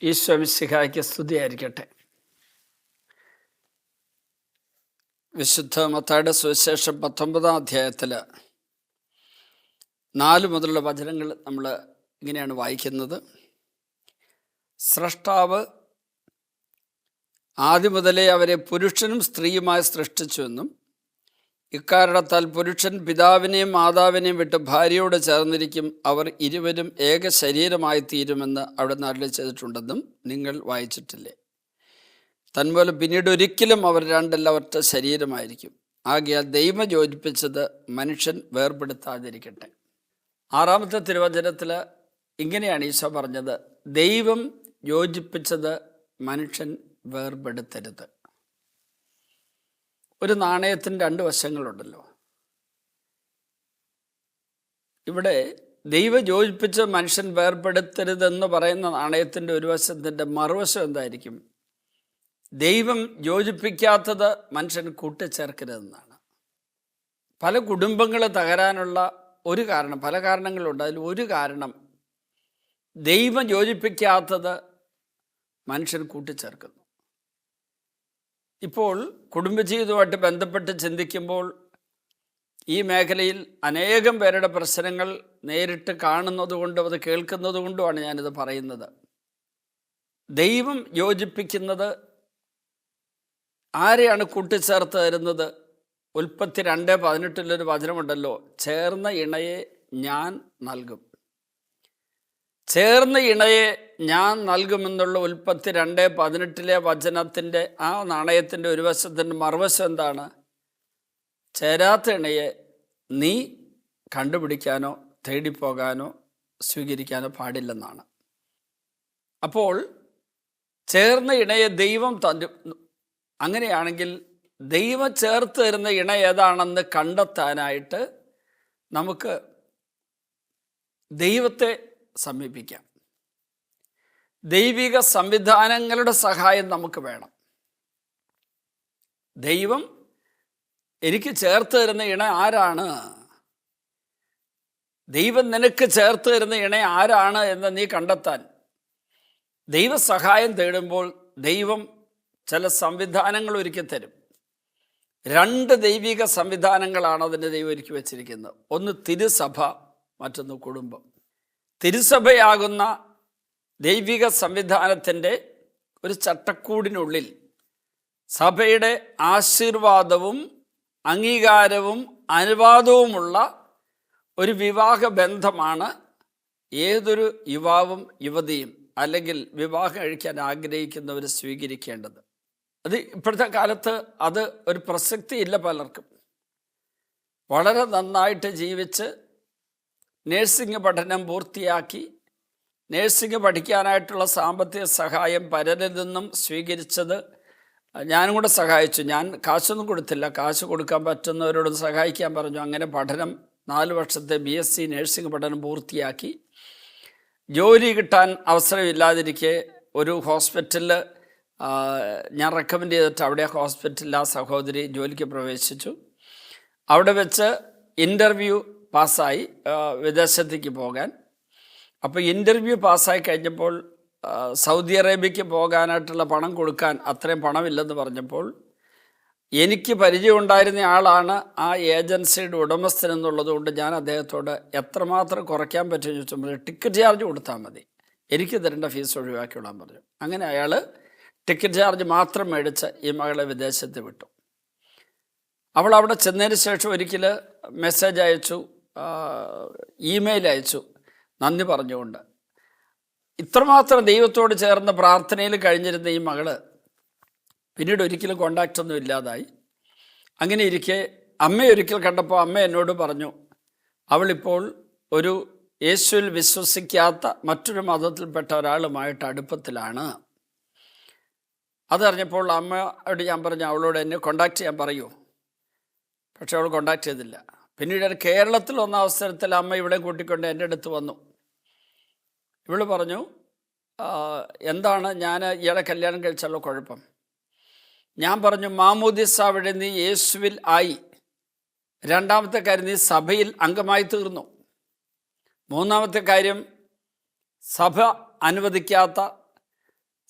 ഈശോ മിശിഹായ്ക്ക് സ്തുതിയായിരിക്കട്ടെ. വിശുദ്ധ മത്തായിയുടെ സുവിശേഷം 19-ാം അധ്യായത്തിൽ 4 മുതലുള്ള വചനങ്ങൾ നമ്മൾ ഇങ്ങനെയാണ് വായിക്കുന്നത്. സ്രഷ്ടാവ് ആദ്യം മുതലേ അവരെ പുരുഷനും സ്ത്രീയുമായി സൃഷ്ടിച്ചുവെന്നും ഇക്കാരണത്താൽ പുരുഷൻ പിതാവിനെയും മാതാവിനെയും വിട്ട് ഭാര്യയോട് ചേർന്നിരിക്കും, അവർ ഇരുവരും ഏക ശരീരമായി തീരുമെന്ന് അവിടെ അരുളി ചെയ്തിട്ടുണ്ടെന്നും നിങ്ങൾ വായിച്ചിട്ടില്ലേ? തന്മൂലം പിന്നീട് ഒരിക്കലും അവർ രണ്ടല്ല ഒറ്റ ശരീരമായിരിക്കും. ആകയാൽ ദൈവം യോജിപ്പിച്ചത് മനുഷ്യൻ വേർപെടുത്താതിരിക്കട്ടെ. 6-ാമത്തെ തിരുവചനത്തിൽ ഇങ്ങനെയാണ് ഈശോ പറഞ്ഞത്, ദൈവം യോജിപ്പിച്ചത് മനുഷ്യൻ വേർപെടുത്തരുത്. ഒരു നാണയത്തിന് 2 വശങ്ങളുണ്ടല്ലോ. ഇവിടെ ദൈവം യോജിപ്പിച്ച മനുഷ്യൻ വേർപെടുത്തരുതെന്ന് പറയുന്ന നാണയത്തിൻ്റെ ഒരു വശത്തിൻ്റെ മറുവശം എന്തായിരിക്കും? ദൈവം യോജിപ്പിക്കാത്തത് മനുഷ്യൻ കൂട്ടിച്ചേർക്കരുതെന്നാണ്. പല കുടുംബങ്ങൾ തകരാനുള്ള ഒരു കാരണം, പല കാരണങ്ങളുണ്ട്. അതിൽ ഒരു കാരണം ദൈവം യോജിപ്പിക്കാത്തത് മനുഷ്യൻ കൂട്ടിച്ചേർക്കുന്നു. ഇപ്പോൾ കുടുംബജീവിതവുമായിട്ട് ബന്ധപ്പെട്ട് ചിന്തിക്കുമ്പോൾ ഈ മേഖലയിൽ അനേകം പേരുടെ പ്രശ്നങ്ങൾ നേരിട്ട് കാണുന്നതുകൊണ്ടും അത് കേൾക്കുന്നതുകൊണ്ടുമാണ് ഞാനിത് പറയുന്നത്. ദൈവം യോജിപ്പിക്കുന്നത് ആരെയാണ് കൂട്ടിച്ചേർത്ത് തരുന്നത്? ഉൽപ്പത്തി 2:18 വചനമുണ്ടല്ലോ, ചേർന്ന ഇണയെ ഞാൻ നൽകും. ചേർന്ന ഇണയെ ഞാൻ നൽകുമെന്നുള്ള ഉൽപ്പത്തി 2:18 വചനത്തിൻ്റെ ആ നാണയത്തിൻ്റെ ഒരു വശത്തിൻ്റെ മറുവശം എന്താണ്? ചേരാത്ത ഇണയെ നീ കണ്ടുപിടിക്കാനോ തേടിപ്പോകാനോ സ്വീകരിക്കാനോ പാടില്ലെന്നാണ്. അപ്പോൾ ചേർന്ന ഇണയെ ദൈവം അങ്ങനെയാണെങ്കിൽ ദൈവം ചേർത്ത് തരുന്ന ഇണ ഏതാണെന്ന് കണ്ടെത്താനായിട്ട് നമുക്ക് ദൈവത്തെ സമീപിക്കാം. ദൈവിക സംവിധാനങ്ങളുടെ സഹായം നമുക്ക് വേണം. ദൈവം എനിക്ക് ചേർത്ത് തരുന്ന ഇണ ആരാണ്? ദൈവം നിനക്ക് ചേർത്ത് തരുന്ന ഇണ ആരാണ് എന്ന് നീ കണ്ടെത്താൻ ദൈവസഹായം തേടുമ്പോൾ ദൈവം ചില സംവിധാനങ്ങൾ ഒരുക്കി തരും. 2 ദൈവിക സംവിധാനങ്ങളാണ് അതിൻ്റെ ദൈവം ഒരുക്കി വച്ചിരിക്കുന്നത്. ഒന്ന് തിരുസഭ, മറ്റൊന്ന് കുടുംബം. തിരുസഭയാകുന്ന ദൈവിക സംവിധാനത്തിൻ്റെ ഒരു ചട്ടക്കൂടിനുള്ളിൽ സഭയുടെ ആശീർവാദവും അംഗീകാരവും അനുവാദവുമുള്ള ഒരു വിവാഹ ബന്ധമാണ് ഏതൊരു യുവാവും യുവതിയും അല്ലെങ്കിൽ വിവാഹം കഴിക്കാൻ ആഗ്രഹിക്കുന്നവർ സ്വീകരിക്കേണ്ടത്. അത് ഇപ്പോഴത്തെ കാലത്ത് അത് ഒരു പ്രസക്തിയില്ല പലർക്കും. വളരെ നന്നായിട്ട് ജീവിച്ച് നേഴ്സിംഗ് പഠനം പൂർത്തിയാക്കി നേഴ്സിംഗ് പഠിക്കാനായിട്ടുള്ള സാമ്പത്തിക സഹായം പലരിൽ നിന്നും സ്വീകരിച്ചത് ഞാനും കൂടെ സഹായിച്ചു. ഞാൻ കാശൊന്നും കൊടുത്തില്ല, കാശ് കൊടുക്കാൻ പറ്റുന്നവരോട് സഹായിക്കാൻ പറഞ്ഞു. അങ്ങനെ പഠനം 4 വർഷത്തെ BSc നേഴ്സിംഗ് പഠനം പൂർത്തിയാക്കി ജോലി കിട്ടാൻ അവസരമില്ലാതിരിക്കെ ഒരു ഹോസ്പിറ്റലിൽ ഞാൻ റെക്കമെൻഡ് ചെയ്തിട്ട് അവിടെ ഹോസ്പിറ്റലിൽ ആ സഹോദരി ജോലിക്ക് പ്രവേശിച്ചു. അവിടെ വെച്ച് ഇൻ്റർവ്യൂ പാസ്സായി വിദേശത്തേക്ക് പോകാൻ. അപ്പോൾ ഇൻ്റർവ്യൂ പാസ്സായി കഴിഞ്ഞപ്പോൾ സൗദി അറേബ്യയ്ക്ക് പോകാനായിട്ടുള്ള പണം കൊടുക്കാൻ അത്രയും പണമില്ലെന്ന് പറഞ്ഞപ്പോൾ എനിക്ക് പരിചയമുണ്ടായിരുന്ന ആളാണ് ആ ഏജൻസിയുടെ ഉടമസ്ഥൻ എന്നുള്ളത് കൊണ്ട് ഞാൻ അദ്ദേഹത്തോട് എത്രമാത്രം കുറയ്ക്കാൻ പറ്റുമെന്ന് ചോദിച്ചപ്പോൾ ടിക്കറ്റ് ചാർജ് കൊടുത്താൽ മതി, എനിക്ക് തരേണ്ട ഫീസ് ഒഴിവാക്കിക്കൊള്ളാൻ പറഞ്ഞു. അങ്ങനെ അയാൾ ടിക്കറ്റ് ചാർജ് മാത്രം മേടിച്ച് ഈ മകളെ വിദേശത്ത് വിട്ടു. അവൾ അവിടെ ചെന്നതിന് ശേഷം ഒരിക്കൽ മെസ്സേജ് അയച്ചു, ഇമെയിൽ അയച്ചു നന്ദി പറഞ്ഞുകൊണ്ട്. ഇത്രമാത്രം ദൈവത്തോട് ചേർന്ന് പ്രാർത്ഥനയിൽ കഴിഞ്ഞിരുന്ന ഈ മകള് പിന്നീട് ഒരിക്കലും കോണ്ടാക്റ്റൊന്നും ഇല്ലാതായി. അങ്ങനെ ഇരിക്കെ അമ്മയൊരിക്കൽ കണ്ടപ്പോൾ അമ്മ എന്നോട് പറഞ്ഞു, അവളിപ്പോൾ ഒരു യേശുവിൽ വിശ്വസിക്കാത്ത മറ്റൊരു മതത്തിൽപ്പെട്ട ഒരാളുമായിട്ട് അടുപ്പത്തിലാണ്. അതറിഞ്ഞപ്പോൾ അമ്മയോട് ഞാൻ പറഞ്ഞു, അവളോട് എന്നെ കോണ്ടാക്ട് ചെയ്യാൻ പറയൂ. പക്ഷെ അവൾ കോണ്ടാക്ട് ചെയ്തില്ല. പിന്നീട് കേരളത്തിൽ വന്ന അവസരത്തിൽ അമ്മ ഇവിടെ കൂട്ടിക്കൊണ്ട് എൻ്റെ അടുത്ത് വന്നു. ഇവൾ പറഞ്ഞു, എന്താണ് ഞാൻ ഇയാളെ കല്യാണം കഴിച്ചുള്ള കുഴപ്പം? ഞാൻ പറഞ്ഞു, മാമോദിസ വഴി നീ യേശുവിൽ ആയി. 2ാമത്തെ കാര്യം, നീ സഭയിൽ അംഗമായി തീർന്നു. 3ാമത്തെ കാര്യം, സഭ അനുവദിക്കാത്ത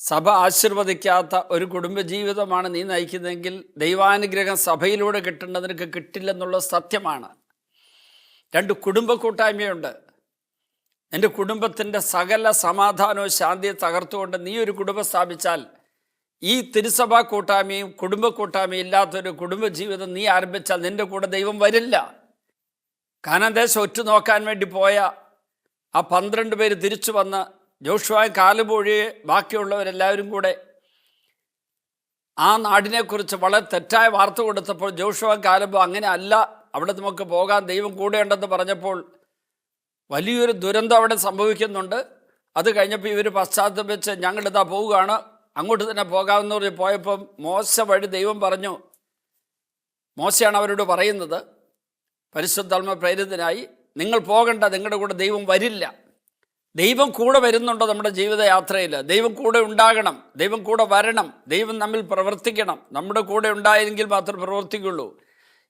സഭ ആശീർവദിക്കാത്ത ഒരു കുടുംബജീവിതമാണ് നീ നയിക്കുന്നതെങ്കിൽ ദൈവാനുഗ്രഹം സഭയിലൂടെ കിട്ടേണ്ടത് നിനക്ക് കിട്ടില്ലെന്നുള്ളത് സത്യമാണ്. 2 കുടുംബ കൂട്ടായ്മയുണ്ട്. നിൻ്റെ കുടുംബത്തിൻ്റെ സകല സമാധാനവും ശാന്തിയെ തകർത്തുകൊണ്ട് നീ ഒരു കുടുംബം സ്ഥാപിച്ചാൽ ഈ തിരുസഭാ കൂട്ടായ്മയും കുടുംബ കൂട്ടായ്മയും ഇല്ലാത്തൊരു കുടുംബജീവിതം നീ ആരംഭിച്ചാൽ നിൻ്റെ കൂടെ ദൈവം വരില്ല. കാനാൻ ദേശം ഒറ്റുനോക്കാൻ വേണ്ടി പോയ ആ 12 പേര് തിരിച്ചു വന്ന് ജോഷുവയും കാലേബും ഒഴികെ ബാക്കിയുള്ളവരെല്ലാവരും കൂടെ ആ നാടിനെക്കുറിച്ച് വളരെ തെറ്റായ വാർത്ത കൊടുത്തപ്പോൾ ജോഷുവയും കാലേബും അങ്ങനെ അല്ല, അവിടെ നമുക്ക് പോകാൻ ദൈവം കൂടെയുണ്ടെന്ന് പറഞ്ഞപ്പോൾ വലിയൊരു ദുരന്തം അവിടെ സംഭവിക്കുന്നുണ്ട്. അത് കഴിഞ്ഞപ്പോൾ ഇവർ പശ്ചാത്തപിച്ച് ഞങ്ങളിതാ പോവുകയാണ്, അങ്ങോട്ട് തന്നെ പോകാമെന്ന് പറഞ്ഞ് പോയപ്പം മോശ വഴി ദൈവം പറഞ്ഞു. മോശയാണ് അവരോട് പറയുന്നത്, പരിശുദ്ധാത്മ പ്രേരിതനായി, നിങ്ങൾ പോകണ്ട, നിങ്ങളുടെ കൂടെ ദൈവം വരില്ല. ദൈവം കൂടെ വരുന്നുണ്ടോ നമ്മുടെ ജീവിതയാത്രയിൽ? ദൈവം കൂടെ ഉണ്ടാകണം, ദൈവം കൂടെ വരണം, ദൈവം നമ്മിൽ പ്രവർത്തിക്കണം. നമ്മുടെ കൂടെ ഉണ്ടായെങ്കിൽ മാത്രമേ പ്രവർത്തിക്കുള്ളൂ.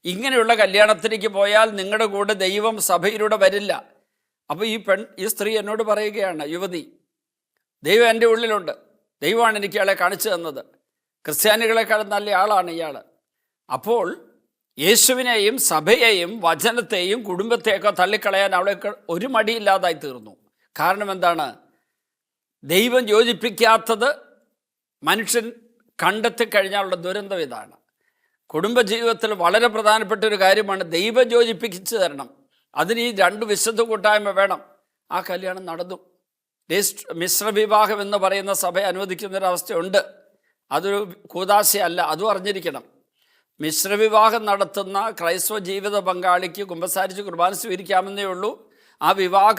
ഇങ്ങനെയുള്ള കല്യാണത്തിലേക്ക് പോയാൽ നിങ്ങളുടെ കൂടെ ദൈവം സഭയിലൂടെ വരില്ല. അപ്പോൾ ഈ സ്ത്രീ എന്നോട് പറയുകയാണ്, യുവതി, ദൈവം എൻ്റെ ഉള്ളിലുണ്ട്, ദൈവമാണ് എനിക്ക് ഇയാളെ കാണിച്ചു തന്നത്, ക്രിസ്ത്യാനികളെക്കാൾ നല്ല ആളാണ് ഇയാൾ. അപ്പോൾ യേശുവിനെയും സഭയെയും വചനത്തെയും കുടുംബത്തെയൊക്കെ തള്ളിക്കളയാൻ അവളെ ഒരു മടിയില്ലാതായി തീർന്നു. കാരണം എന്താണ്? ദൈവം യോജിപ്പിക്കാത്തത് മനുഷ്യൻ കണ്ടെത്തി കഴിഞ്ഞാലുള്ള ദുരന്തം ഇതാണ്. കുടുംബജീവിതത്തിൽ വളരെ പ്രധാനപ്പെട്ട ഒരു കാര്യമാണ് ദൈവം യോജിപ്പിച്ചു തരണം. അതിന് ഈ 2 വിശുദ്ധ കൂട്ടായ്മ വേണം. ആ കല്യാണം നടന്നു. മിശ്രവിവാഹം എന്ന് പറയുന്ന സഭ അനുവദിക്കുന്നൊരവസ്ഥയുണ്ട്. അതൊരു കൂദാശയല്ല, അതും അറിഞ്ഞിരിക്കണം. മിശ്രവിവാഹം നടത്തുന്ന ക്രൈസ്തവ ജീവിത പങ്കാളിക്ക് കുമ്പസാരിച്ച് കുർബാന സ്വീകരിക്കാമെന്നേ ഉള്ളൂ. ആ വിവാഹ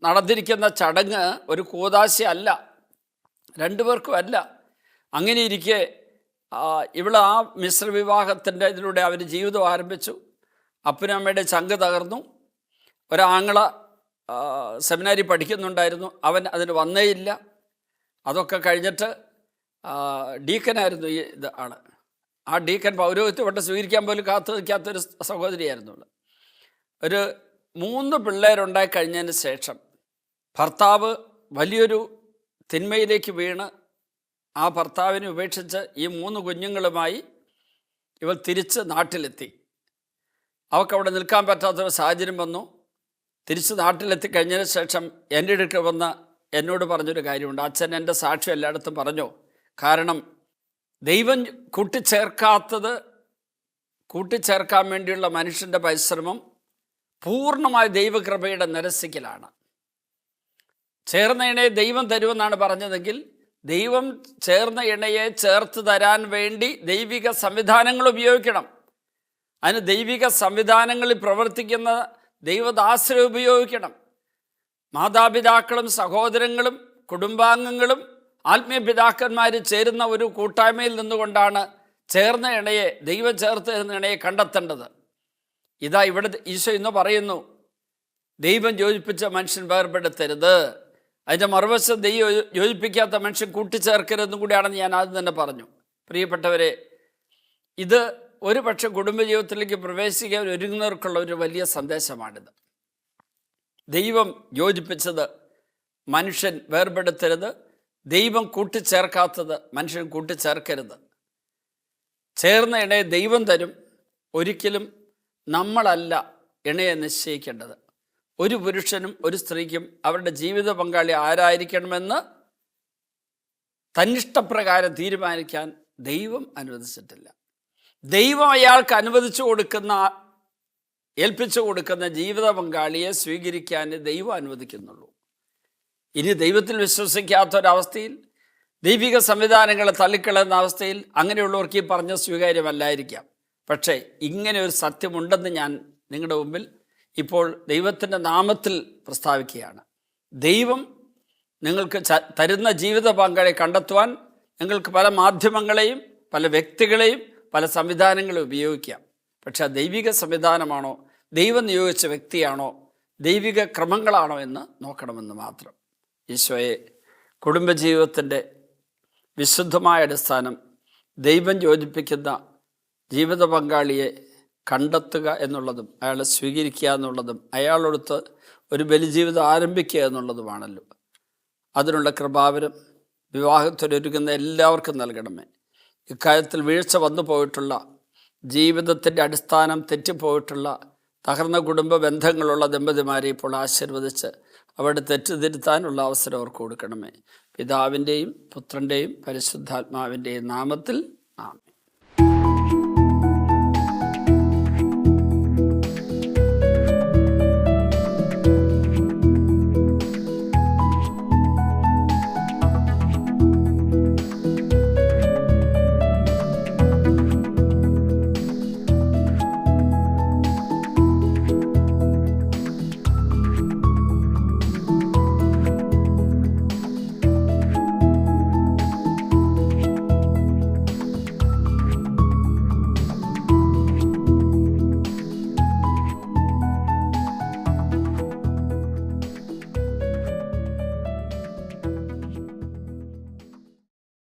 നടന്നിരിക്കുന്ന ചടങ്ങ് ഒരു കൂദാശയല്ല, 2 പേർക്കും അല്ല. അങ്ങനെ ഇരിക്കെ ഇവിടെ ആ മിശ്രവിവാഹത്തിൻ്റെ ഇതിലൂടെ അവർ ജീവിതം ആരംഭിച്ചു. അപ്പനും അമ്മയുടെ ചങ്ക് തകർന്നു. ഒരാങ്ങള സെമിനാരി പഠിക്കുന്നുണ്ടായിരുന്നു, അവൻ അതിന് വന്നേയില്ല. അതൊക്കെ കഴിഞ്ഞിട്ട് ഡീക്കനായിരുന്നു ഈ ആണ്. ആ ഡീക്കൻ പൗരോഹിത്യം സ്വീകരിക്കാൻ പോലും കാത്തു നിൽക്കാത്തൊരു സഹോദരിയായിരുന്നു. ഒരു 3 പിള്ളേരുണ്ടായി കഴിഞ്ഞതിന് ശേഷം ഭർത്താവ് വലിയൊരു തിന്മയിലേക്ക് വീണ് ആ ഭർത്താവിനെ ഉപേക്ഷിച്ച് ഈ 3 കുഞ്ഞുങ്ങളുമായി ഇവൾ തിരിച്ച് നാട്ടിലെത്തി. അവൾക്കവിടെ നിൽക്കാൻ പറ്റാത്തൊരു സാഹചര്യം വന്നു. തിരിച്ച് നാട്ടിലെത്തി കഴിഞ്ഞതിന് ശേഷം എൻ്റെ അടുക്കൽ വന്ന് എന്നോട് പറഞ്ഞൊരു കാര്യമുണ്ട്. അച്ഛൻ എൻ്റെ സാക്ഷ്യം എല്ലായിടത്തും പറഞ്ഞു. കാരണം ദൈവം കൂട്ടിച്ചേർക്കാൻ വേണ്ടിയുള്ള മനുഷ്യൻ്റെ പരിശ്രമം പൂർണ്ണമായ ദൈവകൃപയുടെ നിരസിക്കലാണ്. ചേർന്ന ഇണയെ ദൈവം തരുമെന്നാണ് പറഞ്ഞതെങ്കിൽ ദൈവം ചേർന്ന ഇണയെ ചേർത്ത് തരാൻ വേണ്ടി ദൈവിക സംവിധാനങ്ങൾ ഉപയോഗിക്കണം. അതിന് ദൈവിക സംവിധാനങ്ങളിൽ പ്രവർത്തിക്കുന്ന ദൈവദാസരെ ഉപയോഗിക്കണം. മാതാപിതാക്കളും സഹോദരങ്ങളും കുടുംബാംഗങ്ങളും ആത്മീയ പിതാക്കന്മാർ ചേരുന്ന ഒരു കൂട്ടായ്മയിൽ നിന്നുകൊണ്ടാണ് ചേർന്ന ഇണയെ, ദൈവം ചേർത്ത് തരുന്ന ഇണയെ കണ്ടെത്തേണ്ടത്. ഇതാ ഇവിടെ ഈശോ ഇന്ന് പറയുന്നു, ദൈവം യോജിപ്പിച്ച മനുഷ്യൻ വേർപെടുത്തരുത്. അതിൻ്റെ മറുവശം ദൈവം യോജിപ്പിക്കാത്ത മനുഷ്യൻ കൂട്ടിച്ചേർക്കരുതെന്നും കൂടിയാണെന്ന് ഞാൻ ആദ്യം തന്നെ പറഞ്ഞു. പ്രിയപ്പെട്ടവരെ, ഇത് ഒരു പക്ഷേ കുടുംബജീവിതത്തിലേക്ക് പ്രവേശിക്കാൻ ഒരുങ്ങുന്നവർക്കുള്ള ഒരു വലിയ സന്ദേശമാണിത്. ദൈവം യോജിപ്പിച്ചത് മനുഷ്യൻ വേർപെടുത്തരുത്, ദൈവം കൂട്ടിച്ചേർക്കാത്തത് മനുഷ്യൻ കൂട്ടിച്ചേർക്കരുത്. ചേർന്ന ഇണയെ ദൈവം തരും. ഒരിക്കലും നമ്മളല്ല ഇണയെ നിശ്ചയിക്കേണ്ടത്. ഒരു പുരുഷനും ഒരു സ്ത്രീക്കും അവരുടെ ജീവിത പങ്കാളി ആരായിരിക്കണമെന്ന് തന്നിഷ്ടപ്രകാരം തീരുമാനിക്കാൻ ദൈവം അനുവദിച്ചിട്ടില്ല. ദൈവം അയാൾക്ക് ഏൽപ്പിച്ചു കൊടുക്കുന്ന ജീവിത പങ്കാളിയെ സ്വീകരിക്കാൻ ദൈവം അനുവദിക്കുന്നുള്ളൂ. ഇനി ദൈവത്തിൽ വിശ്വസിക്കാത്തൊരവസ്ഥയിൽ, ദൈവിക സംവിധാനങ്ങളെ തള്ളിക്കളയുന്ന അവസ്ഥയിൽ അങ്ങനെയുള്ളവർക്ക് ഈ പറഞ്ഞ സ്വീകാര്യമല്ലായിരിക്കാം. പക്ഷേ ഇങ്ങനെ ഒരു സത്യമുണ്ടെന്ന് ഞാൻ നിങ്ങളുടെ മുമ്പിൽ ഇപ്പോൾ ദൈവത്തിൻ്റെ നാമത്തിൽ പ്രസ്താവിക്കുകയാണ്. ദൈവം നിങ്ങൾക്ക് തരുന്ന ജീവിത പങ്കാളിയെ കണ്ടെത്തുവാൻ നിങ്ങൾക്ക് പല മാധ്യമങ്ങളെയും പല വ്യക്തികളെയും പല സംവിധാനങ്ങളെ ഉപയോഗിക്കാം. പക്ഷെ ആ ദൈവിക സംവിധാനമാണോ, ദൈവം നിയോഗിച്ച വ്യക്തിയാണോ, ദൈവിക ക്രമങ്ങളാണോ എന്ന് നോക്കണമെന്ന് മാത്രം. ഈശോയെ, കുടുംബജീവിതത്തിൻ്റെ വിശുദ്ധമായ അടിസ്ഥാനം ദൈവം യോജിപ്പിക്കുന്ന ജീവിത പങ്കാളിയെ കണ്ടെത്തുക എന്നുള്ളതും അയാളെ സ്വീകരിക്കുക എന്നുള്ളതും അയാളോടൊത്ത് ഒരു ബലിജീവിതം ആരംഭിക്കുക എന്നുള്ളതുമാണല്ലോ. അതിനുള്ള കൃപാവരം വിവാഹത്തിനൊരുങ്ങുന്ന എല്ലാവർക്കും നൽകണമേ. ഇക്കാര്യത്തിൽ വീഴ്ച വന്നു പോയിട്ടുള്ള, ജീവിതത്തിൻ്റെ അടിസ്ഥാനം തെറ്റിപ്പോയിട്ടുള്ള, തകർന്ന കുടുംബ ബന്ധങ്ങളുള്ള ദമ്പതിമാരെ ഇപ്പോൾ ആശീർവദിച്ച് അവരുടെ തെറ്റ് തിരുത്താനുള്ള അവസരം അവർക്ക് കൊടുക്കണമേ. പിതാവിൻ്റെയും പുത്രൻ്റെയും പരിശുദ്ധാത്മാവിൻ്റെയും നാമത്തിൽ ആമേൻ.